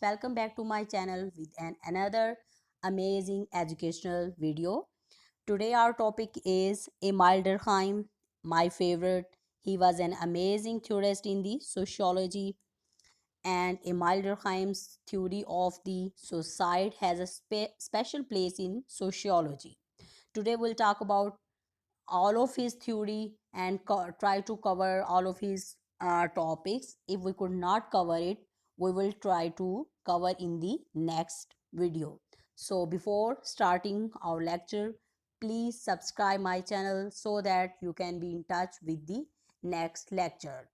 welcome back to my channel with another amazing educational video. Today our topic is Emile Durkheim, my favorite. He was an amazing theorist in the sociology, and Emile Durkheim's theory of the society has a special place in sociology. Today we'll talk about all of his theory and try to cover all of his topics. If we could not cover it, we will try to cover in the next video. So before starting our lecture, please subscribe my channel so that you can be in touch with the next lecture.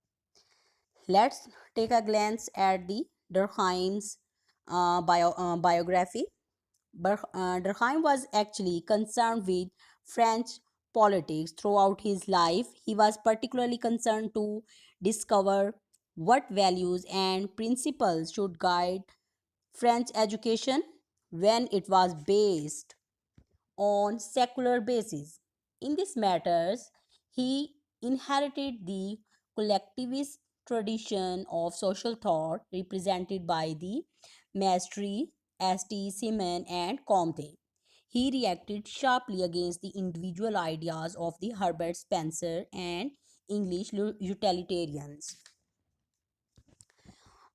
Let's take a glance at the Durkheim's biography. Durkheim was actually concerned with French politics throughout his life. He was particularly concerned to discover what values and principles should guide French education when it was based on secular basis. In these matters, he inherited the collectivist tradition of social thought represented by the Mastery, St. Simon, and Comte. He reacted sharply against the individual ideas of the Herbert Spencer and English utilitarians.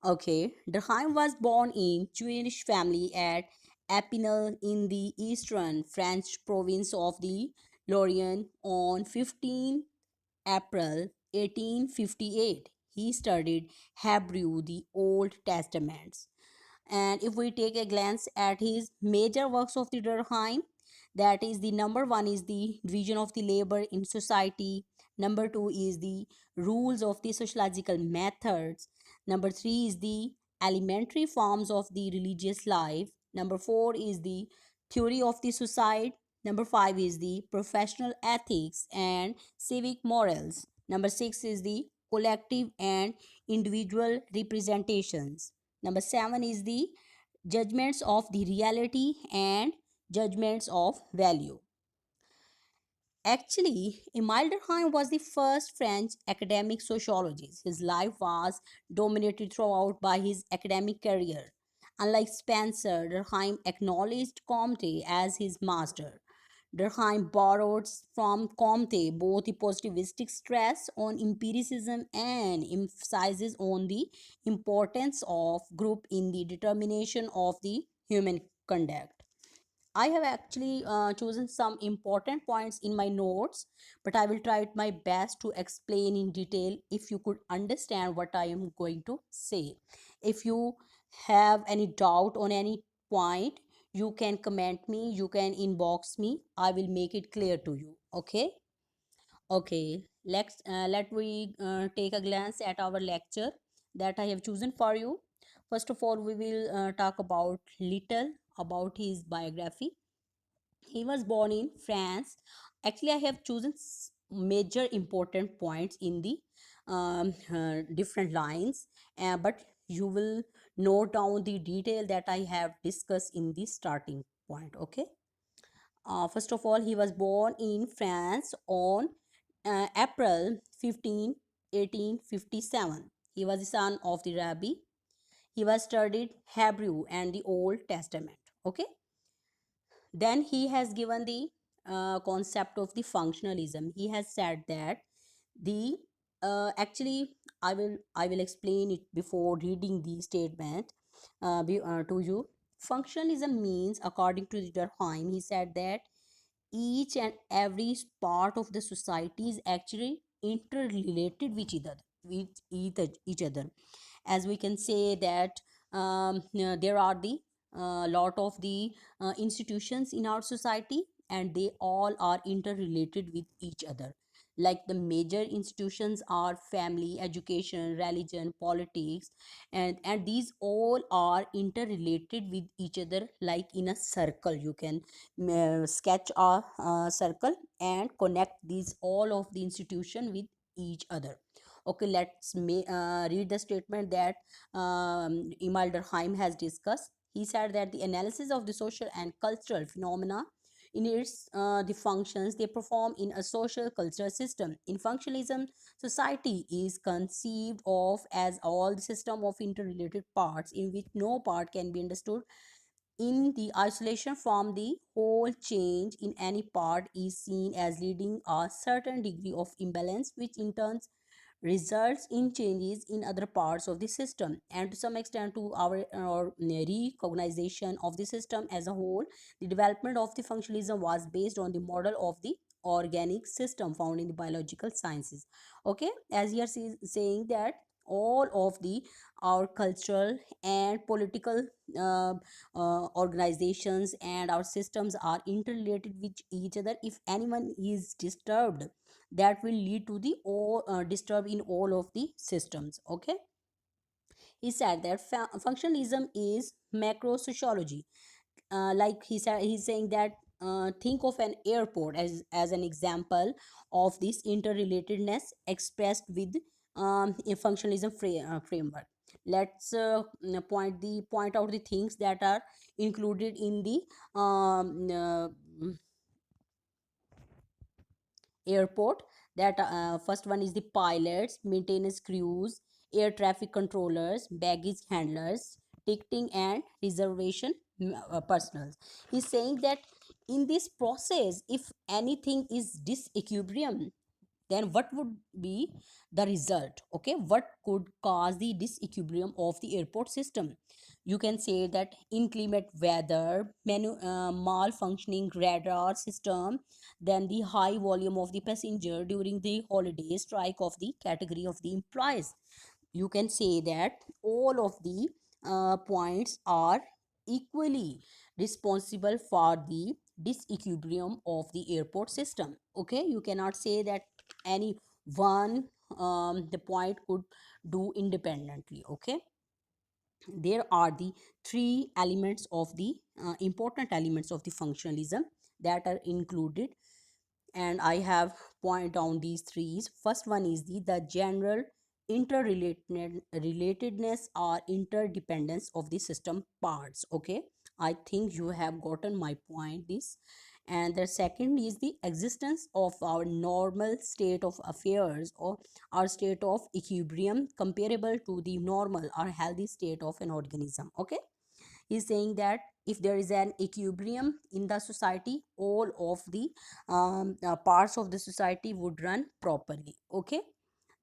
Okay, Durkheim was born in Jewish family at Epinal in the eastern French province of the Lorraine on 15 April 1858. He studied Hebrew, the Old Testaments. And if we take a glance at his major works of the Durkheim, that is the number one is the division of the labor in society. Number two is the rules of the sociological methods. Number three is the elementary forms of the religious life. Number four is the theory of the society. Number five is the professional ethics and civic morals. Number six is the collective and individual representations. Number seven is the judgments of the reality and judgments of value. Actually, Emile Durkheim was the first French academic sociologist. His life was dominated throughout by his academic career. Unlike Spencer, Durkheim acknowledged Comte as his master. Durkheim borrowed from Comte both the positivistic stress on empiricism and emphasizes on the importance of group in the determination of the human conduct. I have actually chosen some important points in my notes, but I will try my best to explain in detail if you could understand what I am going to say. If you have any doubt on any point, you can comment me, you can inbox me. I will make it clear to you. Okay? Okay. Let we take a glance at our lecture that I have chosen for you. First of all, we will talk about little about his biography. He was born in France. Actually, I have chosen major important points in the different lines, but you will note down the detail that I have discussed in the starting point. Okay. First of all, he was born in France on April 15, 1857. He was the son of the rabbi. He was studied Hebrew and the Old Testament. Okay. Then he has given the concept of the functionalism. He has said that the actually I will explain it before reading the statement to you. Functionalism means, according to Durkheim, he said that each and every part of the society is actually interrelated with each other. As we can say that there are the lot of the institutions in our society, and they all are interrelated with each other. Like the major institutions are family, education, religion, politics, and these all are interrelated with each other, like in a circle. You can sketch a circle and connect these all of the institution with each other. Okay, let's read the statement that Emile Durkheim has discussed. He said that the analysis of the social and cultural phenomena in its the functions they perform in a social cultural system. In functionalism, society is conceived of as all the system of interrelated parts in which no part can be understood in the isolation from the whole. Change in any part is seen as leading a certain degree of imbalance, which in turn results in changes in other parts of the system, and to some extent to our recognition of the system as a whole. The development of the functionalism was based on the model of the organic system found in the biological sciences. Okay, as you are saying that all of the our cultural and political uh, organizations and our systems are interrelated with each other. If anyone is disturbed, that will lead to the all disturb in all of the systems. Okay, he said that functionalism is macro sociology. Like he said, he's saying that think of an airport as an example of this interrelatedness expressed with a functionalism framework. Let's point out the things that are included in the airport. That first one is the pilots, maintenance crews, air traffic controllers, baggage handlers, ticketing and reservation personals. He's saying that in this process, if anything is disequilibrium, then what would be the result? Okay, what could cause the disequilibrium of the airport system? You can say that inclement weather, malfunctioning radar system, then the high volume of the passenger during the holiday, strike of the category of the employees. You can say that all of the points are equally responsible for the disequilibrium of the airport system. Okay, you cannot say that any one the point could do independently. Okay, there are the three elements of the important elements of the functionalism that are included, and I have point down these three. First one is the general interrelatedness or interdependence of the system parts. Okay, I think you have gotten my point this. And the second is the existence of our normal state of affairs or our state of equilibrium comparable to the normal or healthy state of an organism. Okay, he's saying that if there is an equilibrium in the society, all of the parts of the society would run properly. Okay,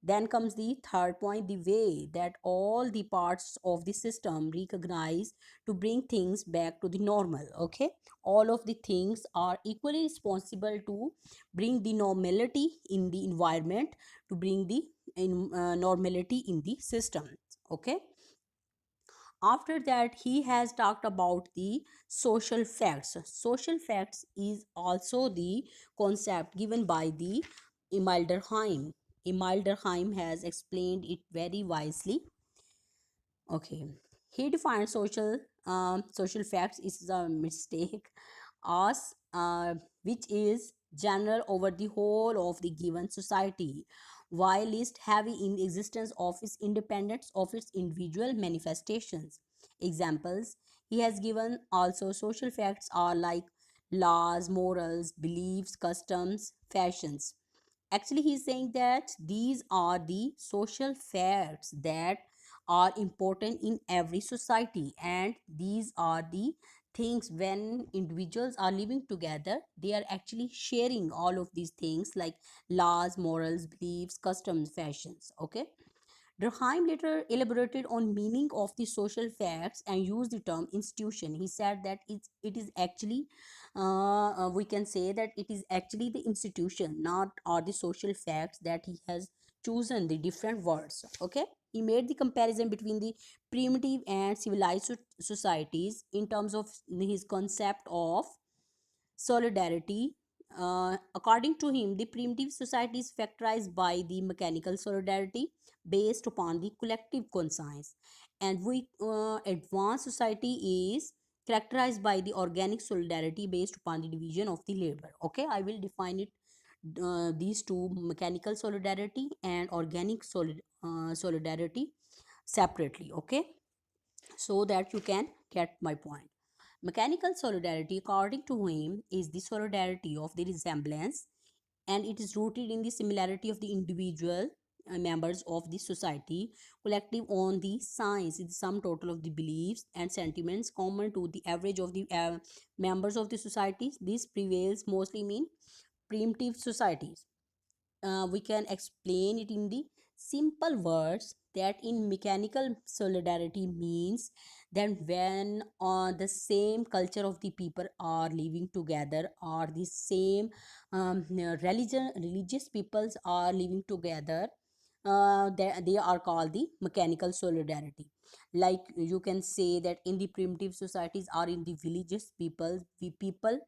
then comes the third point, the way that all the parts of the system recognize to bring things back to the normal. Okay, all of the things are equally responsible to bring the normality in the environment, to bring the normality in the system. Okay, after that he has talked about the social facts. Social facts is also the concept given by the Emil Durkheim. Emil Durkheim has explained it very wisely. Okay, he defined social facts is a mistake as which is general over the whole of the given society, while least heavy in existence of its independence of its individual manifestations. Examples he has given also: social facts are like laws, morals, beliefs, customs, fashions. Actually, he's saying that these are the social facts that are important in every society, and these are the things when individuals are living together, they are actually sharing all of these things like laws, morals, beliefs, customs, fashions. Okay, Durkheim later elaborated on meaning of the social facts and used the term institution. He said that it is actually, we can say that it is actually the institution, not are the social facts, that he has chosen the different words. Okay, he made the comparison between the primitive and civilized societies in terms of his concept of solidarity. According to him, the primitive society is characterized by the mechanical solidarity based upon the collective conscience, and we advanced society is characterized by the organic solidarity based upon the division of the labor. Okay, I will define it, these two, mechanical solidarity and organic solidarity, separately. Okay, so that you can get my point. Mechanical solidarity, according to him, is the solidarity of the resemblance, and it is rooted in the similarity of the individual members of the society collective on the science is the sum total of the beliefs and sentiments common to the average of the members of the society. This prevails mostly in primitive societies. We can explain it in the simple words that in mechanical solidarity means that when the same culture of the people are living together, or the same religious peoples are living together, they are called the mechanical solidarity. Like you can say that in the primitive societies or in the villages, people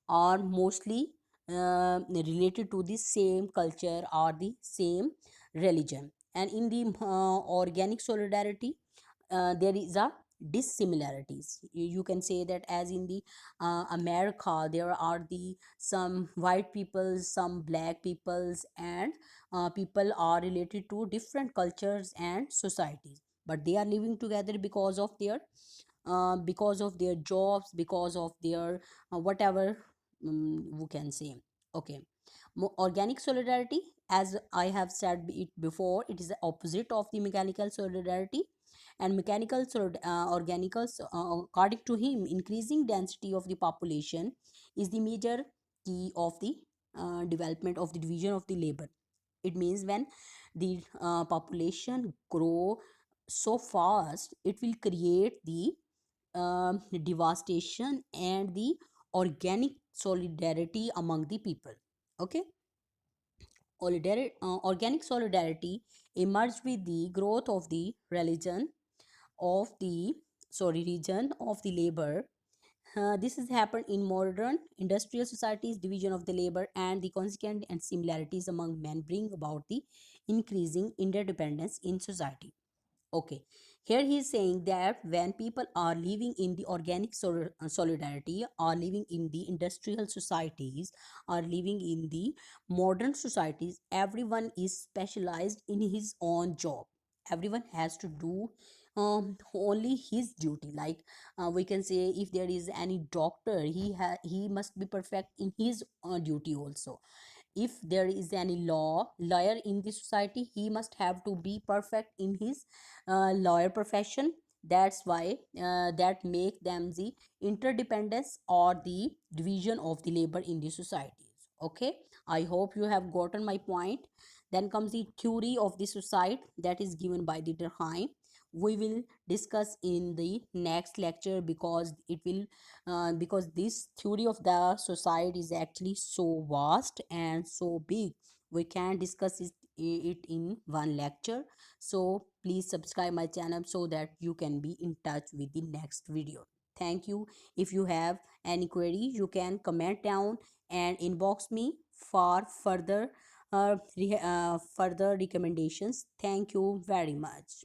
are mostly related to the same culture or the same religion. And in the organic solidarity, there is a dissimilarities. You can say that as in the America, there are the some white peoples, some black peoples, and people are related to different cultures and societies, but they are living together because of their jobs, because of their whatever we can say. Okay. Organic solidarity, as I have said it before, it is the opposite of the mechanical solidarity. And according to him, increasing density of the population is the major key of the development of the division of the labor. It means when the population grow so fast, it will create the devastation and the organic solidarity among the people. Okay. Organic solidarity emerged with the growth of the of the region of the labor. This has happened in modern industrial societies. Division of the labor and the consequent and similarities among men bring about the increasing interdependence in society. Okay, here he is saying that when people are living in the organic solidarity, are living in the industrial societies, are living in the modern societies, everyone is specialized in his own job. Everyone has to do only his duty. Like we can say, if there is any doctor, he must be perfect in his duty also. If there is any lawyer in the society, he must have to be perfect in his lawyer profession. That's why that make them the interdependence or the division of the labor in the societies. Okay, I hope you have gotten my point. Then comes the theory of the society that is given by the Durkheim. We will discuss in the next lecture, because it will because this theory of the society is actually so vast and so big, we can discuss it in one lecture. So please subscribe my channel so that you can be in touch with the next video. Thank you. If you have any query, you can comment down and inbox me for further further recommendations. Thank you very much.